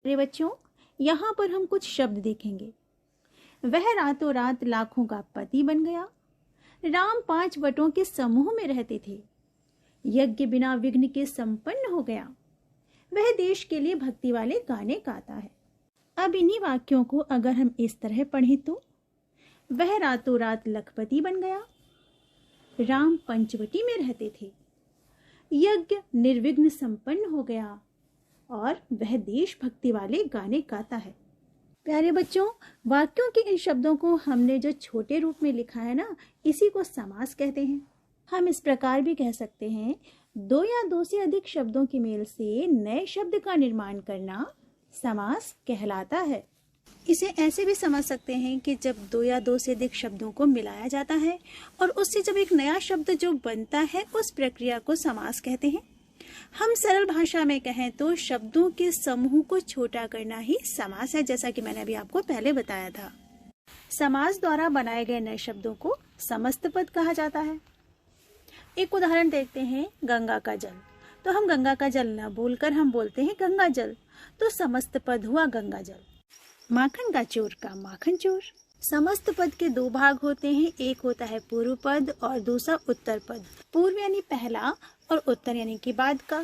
अरे बच्चों, यहाँ पर हम कुछ शब्द देखेंगे। वह रातों रात लाखों का पति बन गया। राम 5 वटों के समूह में रहते थे। यज्ञ बिना विघ्न के संपन्न हो गया। वह देश के लिए भक्ति वाले गाने गाता है। अब इन्हीं वाक्यों को अगर हम इस तरह पढ़ें तो वह रातों रात लखपति बन गया। राम पंचवटी में रहते थे। यज्ञ निर्विघ्न संपन्न हो गया और वह देशभक्ति वाले गाने गाता है। प्यारे बच्चों, वाक्यों के इन शब्दों को हमने जो छोटे रूप में लिखा है ना, इसी को समास कहते हैं। हम इस प्रकार भी कह सकते हैं, 2 या 2 से अधिक शब्दों के मेल से नए शब्द का निर्माण करना समास कहलाता है। इसे ऐसे भी समझ सकते हैं कि जब 2 या 2 से अधिक शब्दों को मिलाया जाता है और उससे जब एक नया शब्द जो बनता है, उस प्रक्रिया को समास कहते हैं। हम सरल भाषा में कहें तो शब्दों के समूह को छोटा करना ही समास है, जैसा कि मैंने अभी आपको पहले बताया था। समास द्वारा बनाए गए नए शब्दों को समस्त पद कहा जाता है। एक उदाहरण देखते हैं, गंगा का जल। तो हम गंगा का जल न बोलकर हम बोलते हैं गंगा जल, तो समस्त पद हुआ गंगा जल। माखन का चोर का माखन चोर। समस्त पद के 2 भाग होते हैं, एक होता है पूर्व पद और दूसरा उत्तर पद। पूर्व यानी पहला और उत्तर यानी कि बाद का।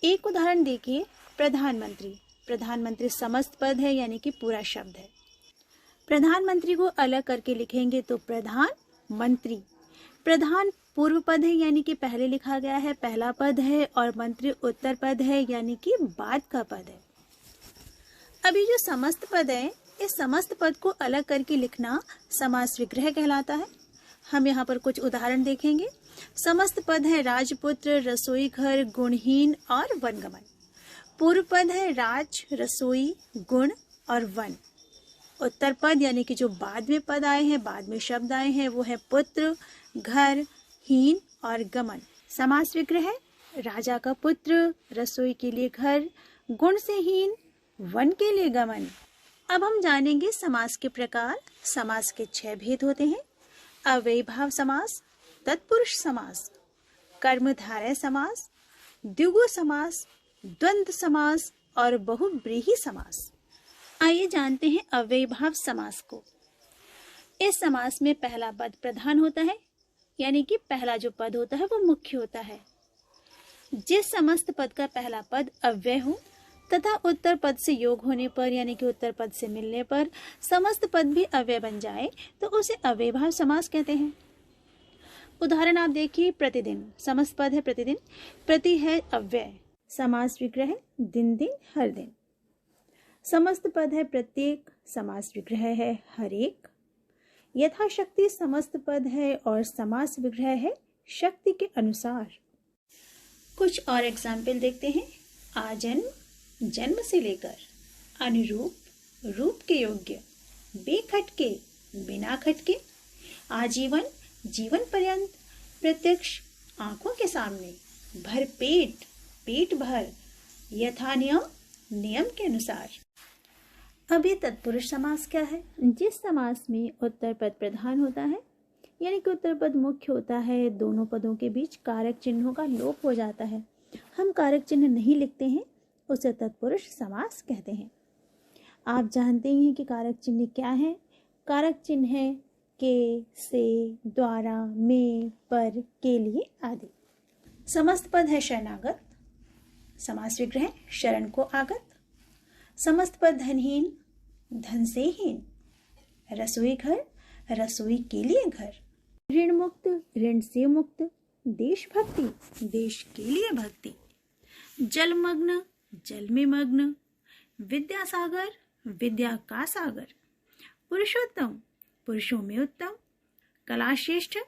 एक उदाहरण देखिए, प्रधानमंत्री। प्रधानमंत्री समस्त पद है यानी कि पूरा शब्द है। प्रधानमंत्री को अलग करके लिखेंगे तो प्रधान मंत्री। प्रधान पूर्व पद है यानी कि पहले लिखा गया है, पहला पद है, और मंत्री उत्तर पद है यानी कि बाद का पद है। अभी जो समस्त पद है, इस समस्त पद को अलग करके लिखना समास विग्रह कहलाता है। हम यहाँ पर कुछ उदाहरण देखेंगे। समस्त पद है राजपुत्र, रसोई घर, गुणहीन और वनगमन। पूर्व पद है राज, रसोई, गुण और वन। उत्तर पद यानी कि जो बाद में पद आए हैं, बाद में शब्द आए हैं, वो है पुत्र, घर, हीन और गमन। समास विग्रह है राजा का पुत्र, रसोई के लिए घर, गुण से हीन, वन के लिए गमन। अब हम जानेंगे समास के प्रकार। समास के 6 भेद होते हैं। अव्ययीभाव समास, तत्पुरुष समास, कर्मधारय समास, द्विगु समास, द्वंद्व समास और बहुव्रीहि समास। आइए जानते हैं अव्ययीभाव समास को। इस समास में पहला पद प्रधान होता है, यानी कि पहला जो पद होता है वो मुख्य होता है। जिस समस्त पद का पहला पद अव्यय हो तथा उत्तर पद से योग होने पर यानी कि उत्तर पद से मिलने पर समस्त पद भी अव्यय बन जाए तो उसे अव्ययीभाव समास कहते हैं। उदाहरण आप देखिए, प्रतिदिन। समस्त पद है प्रतिदिन, प्रति है अव्यय, समास विग्रह दिन दिन हर दिन। समस्त पद है प्रत्येक, समास विग्रह है हर एक। यथाशक्ति समस्त पद है और समास विग्रह है शक्ति के अनुसार। कुछ और एग्जाम्पल देखते हैं। आजन्म, जन्म से लेकर, अनुरूप, रूप के योग्य, बेखटके, बिना खटके, आजीवन, जीवन पर्यंत, प्रत्यक्ष, आंखों के सामने, भर पेट, पेट भर, यथा नियम, नियम के अनुसार। अब ये तत्पुरुष समास क्या है? जिस समास में उत्तर पद प्रधान होता है यानी कि उत्तर पद मुख्य होता है, दोनों पदों के बीच कारक चिन्हों का लोप हो जाता है, हम कारक चिन्ह नहीं लिखते हैं, उसे तत्पुरुष समास कहते हैं। आप जानते ही हैं कि कारक चिन्ह क्या है। कारक चिन्ह है के, से, द्वारा, में, पर, के लिए आदि। समस्त पद है शरणागत, समास विग्रह शरण को आगत। समस्त पद धनहीन, धन से हीन। रसोई घर, रसोई के लिए घर। ऋण मुक्त, ऋण से मुक्त। देशभक्ति, देश के लिए भक्ति। जलमग्न, जल में मग्न। विद्या सागर, विद्या का सागर। पुरुषोत्तम, पुरुषों में उत्तम। कला श्रेष्ठ,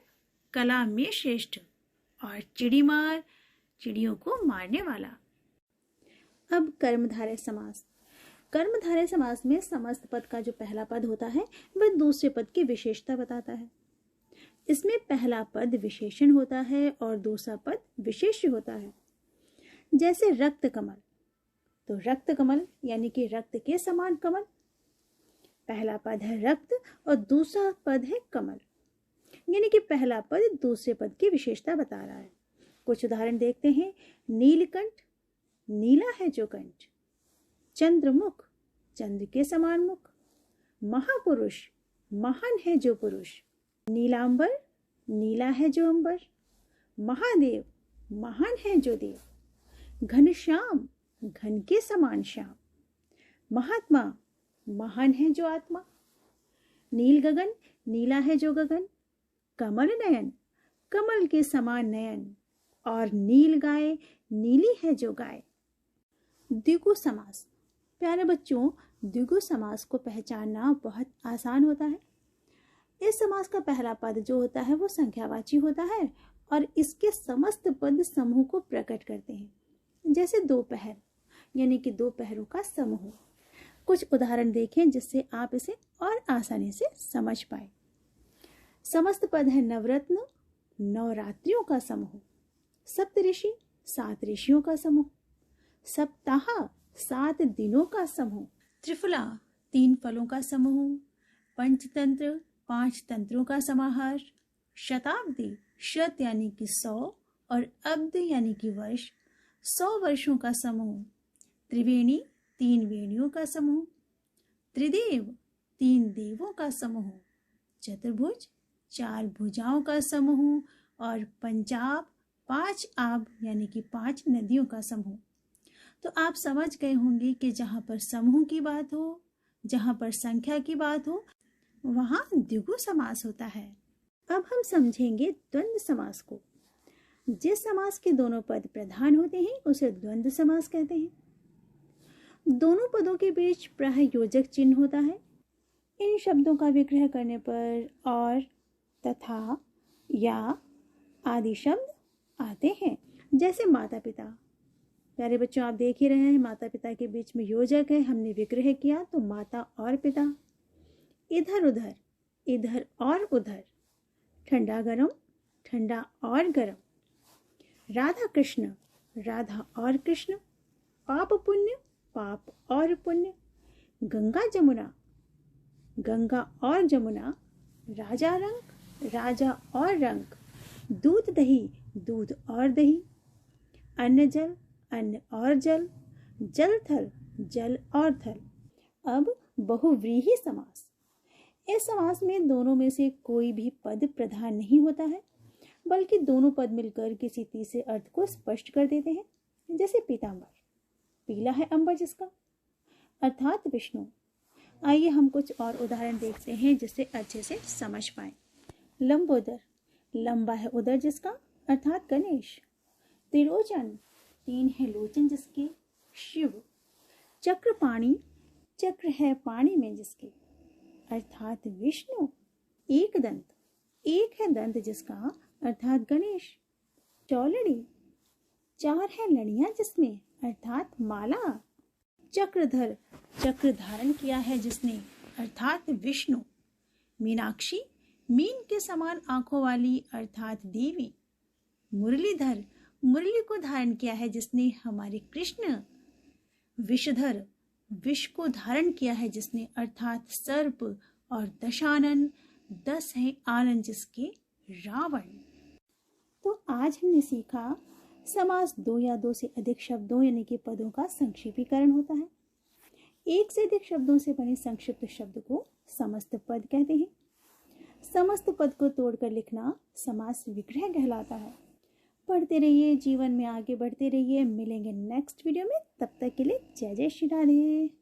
कला में श्रेष्ठ। और चिड़ीमार, चिड़ियों को मारने वाला। अब कर्मधारय समास। कर्मधारय समास में समस्त पद का जो पहला पद होता है वह दूसरे पद की विशेषता बताता है। इसमें पहला पद विशेषण होता है और दूसरा पद विशेष्य होता है। जैसे रक्त कमल, तो रक्त कमल यानी कि रक्त के समान कमल। पहला पद है रक्त और दूसरा पद है कमल, यानी कि पहला पद दूसरे पद की विशेषता बता रहा है। कुछ उदाहरण देखते हैं। नीलकंठ, नीला है जो कंठ। चंद्रमुख, चंद्र के समान मुख। महापुरुष, महान है जो पुरुष। नीलांबर, नीला है जो अंबर। महादेव, महान है जो देव। घनश्याम, घन के समान श्याम। महात्मा, महान है जो आत्मा। नील गगन, नीला है जो गगन। कमल नयन, कमल के समान नयन। और नील गाय, नीली है जो गाय। द्विगु समास। प्यारे बच्चों, द्विगु समास को पहचानना बहुत आसान होता है। इस समास का पहला पद जो होता है वो संख्यावाची होता है और इसके समस्त पद समूह को प्रकट करते हैं। जैसे दोपहर, यानी कि दोपहरों का समूह। कुछ उदाहरण देखें जिससे आप इसे और आसानी से समझ पाए। समस्त पद है नवरत्न, नवरात्रियों का समूह। सप्तऋषि, 7 ऋषियों का समूह। सप्ताह, 7 दिनों का समूह। त्रिफला, 3 फलों का समूह। पंचतंत्र, 5 तंत्रों का समाहार। शताब्दी, शत यानी कि 100 और अब्द यानी कि वर्ष, 100 वर्षों का समूह। त्रिवेणी, 3 वेणियों का समूह। त्रिदेव, 3 देवों का समूह। चतुर्भुज, 4 भुजाओं का समूह। और पंचाब, 5 आब यानी कि 5 नदियों का समूह। तो आप समझ गए होंगे कि जहाँ पर समूह की बात हो, जहाँ पर संख्या की बात हो, वहाँ द्विगु समास होता है। अब हम समझेंगे द्वंद्व समास को। जिस समास के दोनों पद प्रधान होते हैं उसे द्वंद्व समास कहते हैं। दोनों पदों के बीच प्रयोजक चिन्ह होता है। इन शब्दों का विग्रह करने पर और, तथा, या आदि शब्द आते हैं। जैसे माता पिता। प्यारे बच्चों, आप देख ही रहे हैं माता पिता के बीच में योजक है, हमने विग्रह किया तो माता और पिता। इधर उधर, इधर और उधर। ठंडा गरम, ठंडा और गरम। राधा कृष्ण, राधा और कृष्ण। पाप पुण्य, पाप और पुण्य। गंगा जमुना, गंगा और जमुना। राजा रंग, राजा और रंग। दूध दही, दूध और दही। अन्न जल, अन्न और जल। जल थल, जल और थल। अब बहुव्रीहि समास। इस समास में दोनों में से कोई भी पद प्रधान नहीं होता है, बल्कि दोनों पद मिलकर किसी तीसरे अर्थ को स्पष्ट कर देते हैं। जैसे पीतांबर, पीला है अंबर जिसका, अर्थात विष्णु। आइए हम कुछ और उदाहरण देखते हैं जिससे अच्छे से समझ पाए। लंबोदर, लंबा है उदर जिसका, अर्थात गणेश। त्रिलोचन, 3 है लोचन जिसके, शिव। चक्रपाणि, चक्र है पानी में जिसके, अर्थात विष्णु। एक दंत, एक है दंत जिसका, अर्थात गणेश। चौलड़ी, 4 है लड़ियां जिसमें, अर्थात माला। चक्रधर, चक्र धारण किया है जिसने, अर्थात विष्णु। मीनाक्षी, मीन के समान आंखों वाली, अर्थात देवी। मुरलीधर, मुरली को धारण किया है जिसने, हमारे कृष्ण। विषधर, विष को धारण किया है जिसने, अर्थात सर्प। और दशानन, 10 है आनन जिसके, रावण। तो आज हमने सीखा समास 2 या 2 से अधिक शब्दों यानी कि पदों का संक्षेपीकरण होता है। 1 से अधिक शब्दों से बने संक्षिप्त शब्द को समस्त पद कहते हैं। समस्त पद को तोड़कर लिखना समास विग्रह कहलाता है। पढ़ते रहिए, जीवन में आगे बढ़ते रहिए। मिलेंगे नेक्स्ट वीडियो में, तब तक के लिए जय जय श्री राधे।